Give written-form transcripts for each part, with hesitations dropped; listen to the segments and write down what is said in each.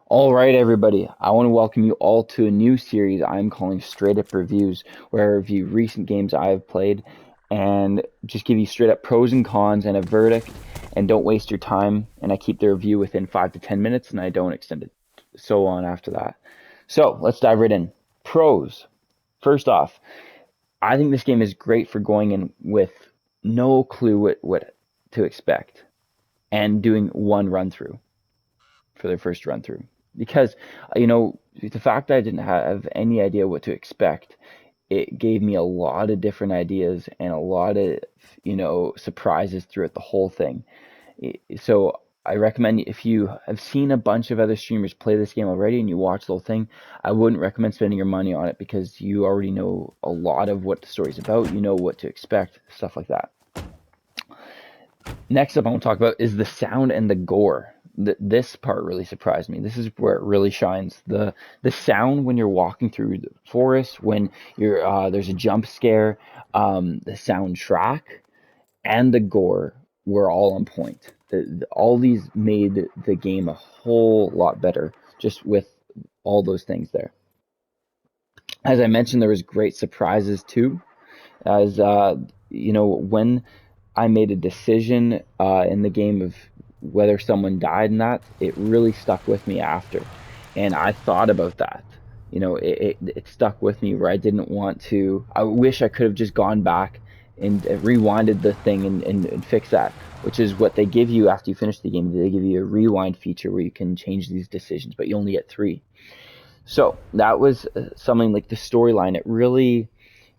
All right, everybody. I want to welcome you all to a new series I'm calling Straight Up Reviews, where I review recent games I have played and just give you straight up pros and cons and a verdict, and don't waste your time. And I keep the review within 5 to 10 minutes, and I don't extend it so on after that. So let's dive right in. Pros. First off, I think this game is great for going in with no clue what to expect and doing one run through for their first run through because the fact that I didn't have any idea what to expect, it gave me a lot of different ideas and a lot of surprises throughout the whole thing. So I recommend, if you have seen a bunch of other streamers play this game already and you watch the whole thing, I wouldn't recommend spending your money on it because you already know a lot of what the story's about, you know what to expect, stuff like that. Next up, I want to talk about is the sound and the gore. This part really surprised me. This is where it really shines. The sound when you're walking through the forest, when you're there's a jump scare, the soundtrack and the gore were all on point. All these made the game a whole lot better just with all those things there. As I mentioned, there was great surprises too. As when I made a decision in the game of whether someone died in that, it really stuck with me after. And I thought about that. It stuck with me where I didn't want to. I wish I could have just gone back and rewinded the thing and fix that, which is what they give you after you finish the game. They give you a rewind feature where you can change these decisions, but you only get three. So that was something like the storyline. It really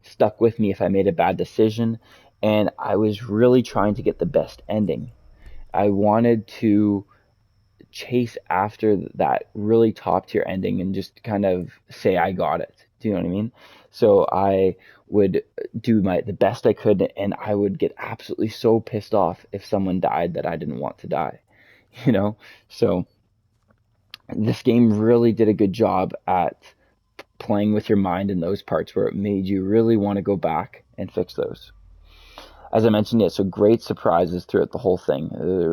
stuck with me if I made a bad decision, and I was really trying to get the best ending. I wanted to chase after that really top tier ending and just kind of say I got it. Do you know what I mean? So I would do the best I could, and I would get absolutely so pissed off if someone died that I didn't want to die. You know, so this game really did a good job at playing with your mind in those parts where it made you really want to go back and fix those. As I mentioned, yeah, so great surprises throughout the whole thing.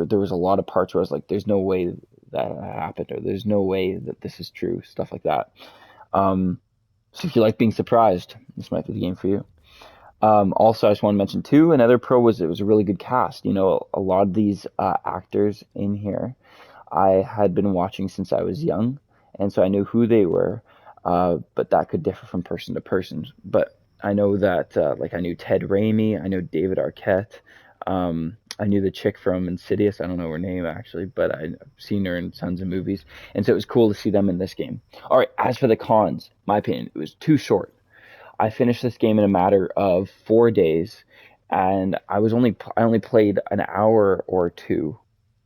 There was a lot of parts where I was like, there's no way that happened, or there's no way that this is true, stuff like that. Um, so if you like being surprised, this might be the game for you. Also, I just want to mention too, another pro was it was a really good cast. A lot of these actors in here I had been watching since I was young, and so I knew who they were. But that could differ from person to person. But I know that, like, I knew Ted Raimi, I know David Arquette, I knew the chick from Insidious. I don't know her name actually, but I've seen her in tons of movies, and so it was cool to see them in this game. All right, as for the cons, my opinion, it was too short. I finished this game in a matter of 4 days, and I only played an hour or two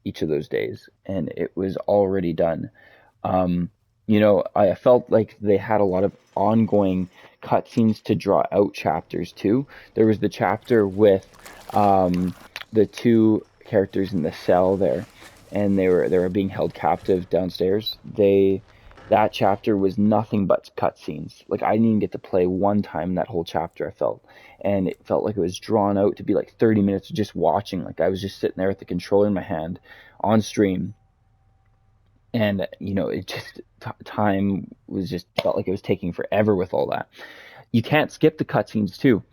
each of those days, and it was already done. Um, I felt like they had a lot of ongoing cutscenes to draw out chapters too. There was the chapter with the two characters in the cell there, and they were being held captive downstairs. That chapter was nothing but cutscenes. Like, I didn't even get to play one time that whole chapter, I felt. And it felt like it was drawn out to be like 30 minutes of just watching. Like, I was just sitting there with the controller in my hand on stream, and it just time was just felt like it was taking forever with all that. You can't skip the cutscenes too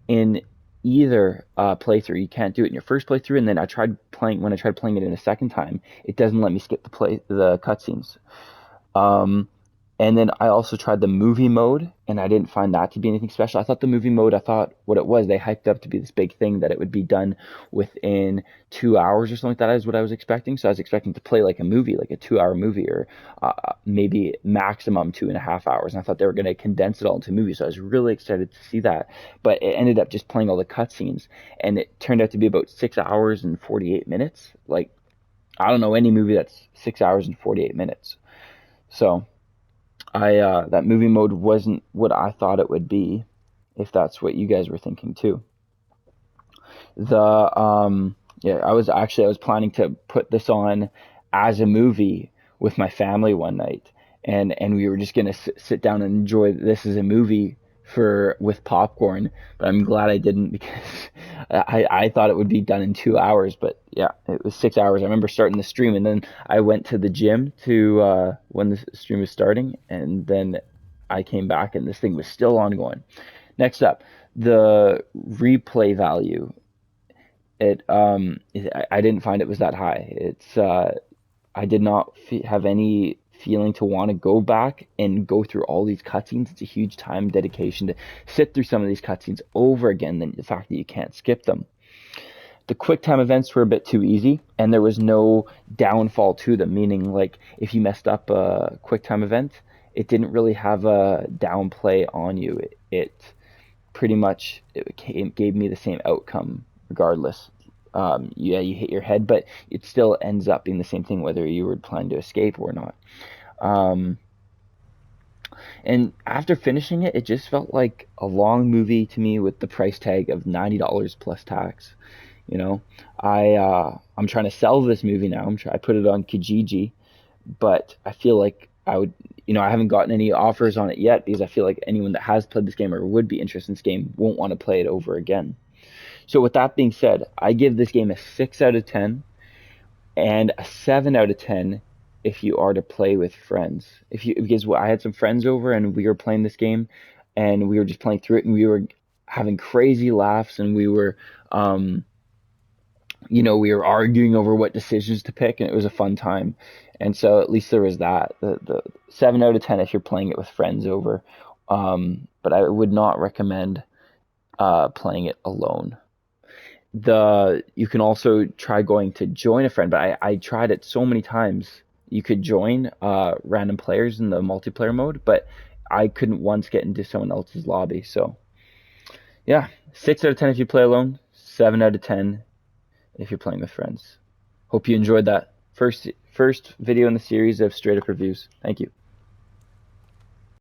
in either playthrough. You can't do it in your first playthrough, and then I tried playing it in a second time, it doesn't let me skip the cutscenes. um and then I also tried the movie mode, and I didn't find that to be anything special. I thought the movie mode, I thought what it was, they hyped up to be this big thing that it would be done within 2 hours or something like that, is what I was expecting. So I was expecting to play like a movie, like a 2 hour movie, or maybe maximum 2.5 hours. And I thought they were going to condense it all into a movie. So I was really excited to see that. But it ended up just playing all the cutscenes, and it turned out to be about 6 hours and 48 minutes. Like, I don't know any movie that's 6 hours and 48 minutes. So I that movie mode wasn't what I thought it would be, if that's what you guys were thinking too. The Yeah, I was planning to put this on as a movie with my family one night, and we were just gonna sit down and enjoy this as a movie for with popcorn, but I'm glad I didn't because I thought it would be done in 2 hours, but yeah, it was 6 hours. I remember starting the stream, and then I went to the gym to when the stream was starting, and then I came back, and this thing was still ongoing. Next up, the replay value. I didn't find it was that high. I did not have any feeling to want to go back and go through all these cutscenes. It's a huge time dedication to sit through some of these cutscenes over again. Than the fact that you can't skip them. The quick time events were a bit too easy, and there was no downfall to them. Meaning, like if you messed up a quick time event, it didn't really have a downplay on you. It pretty much gave me the same outcome regardless. Yeah, you hit your head, but it still ends up being the same thing whether you were planning to escape or not. Um, and after finishing it, it just felt like a long movie to me with the price tag of $90 plus tax. You know, I'm trying to sell this movie now. I put it on Kijiji, but I feel like I would, I haven't gotten any offers on it yet because I feel like anyone that has played this game or would be interested in this game won't want to play it over again. So with that being said, I give this game a 6 out of 10 and a 7 out of 10 if you are to play with friends. If you Because I had some friends over and we were playing this game and we were just playing through it and we were having crazy laughs and we were arguing over what decisions to pick, and it was a fun time. And so at least there was that. The 7 out of 10 if you're playing it with friends over. But I would not recommend playing it alone. You can also try going to join a friend, but I tried it so many times. You could join random players in the multiplayer mode, but I couldn't once get into someone else's lobby. So yeah, 6 out of 10 if you play alone, 7 out of 10 if you're playing with friends. Hope you enjoyed that first video in the series of straight up reviews. Thank you.